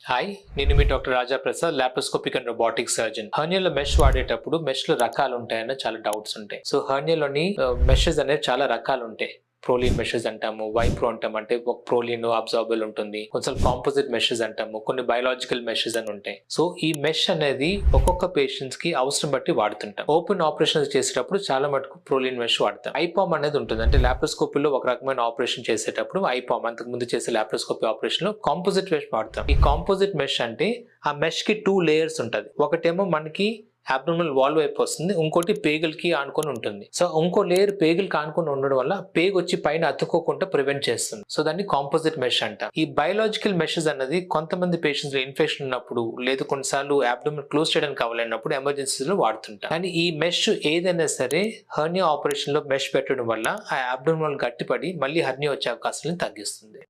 Hi, నేను మీ doctor Raja Prasad, laparoscopic and robotic surgeon. హెర్నియాలో మెష్ వాడేటప్పుడు మెష్ లో రకాలు ఉంటాయన్న చాలా డౌట్స్ ఉంటాయి. సో హెర్నియాలోని మెషెస్ అనేవి చాలా రకాలు ఉంటాయి. ప్రోలీన్ మెషెస్ అంటాము, వైప్రో అంటాము, అంటే ఒక ప్రోలీన్ అబ్జార్బుల్ ఉంటుంది, కొంచెం కాంపోజిట్ మెషెస్ అంటాము, కొన్ని బయోలాజికల్ మెషెస్ అని ఉంటాయి. సో ఈ మెష్ అనేది ఒక్కొక్క పేషెంట్స్ కి అవసరం బట్టి వాడుతుంటాం. ఓపెన్ ఆపరేషన్స్ చేసేటప్పుడు చాలా మటుకు ప్రోలీన్ మెష్ వాడతాం. ఐపామ్ అనేది ఉంటుంది, అంటే లాప్రోస్కోపీలో ఒక రకమైన ఆపరేషన్ చేసేటప్పుడు ఐపామ్, అంతకు ముందు చేసే లాప్రోస్కోపీ ఆపరేషన్ లో కాంపోజిట్ మెష్ వాడతాం. ఈ కాంపోజిట్ మెష్ అంటే ఆ మెష్ కి 2 లేయర్స్ ఉంటది. ఒకటేమో మనకి అబ్డోమినల్ వాల్ వైపు వస్తుంది, ఇంకోటి పేగులకి ఆనుకొని ఉంటుంది. సో ఇంకో లేయర్ పేగులకి ఆనుకొని ఉండడం వల్ల పేగు వచ్చి పైన అతుక్కోకుండా ప్రివెంట్ చేస్తుంది. సో దాన్ని కాంపోజిట్ మెష్ అంట. ఈ బయోలాజికల్ మెషెస్ అన్నది కొంతమంది పేషెంట్స్ లో ఇన్ఫెక్షన్ ఉన్నప్పుడు, లేదు కొన్నిసార్లు అబ్డోమినల్ క్లోజ్ చేయడానికి కావాలన్నప్పుడు ఎమర్జెన్సీలో వాడుతుంటాం. కానీ ఈ మెష్ ఏదైనా సరే హెర్నియా ఆపరేషన్ లో మెష్ పెట్టడం వల్ల ఆ అబ్డోమినల్ గట్టిపడి మళ్ళీ హెర్నియా వచ్చే అవకాశాలను తగ్గిస్తుంది.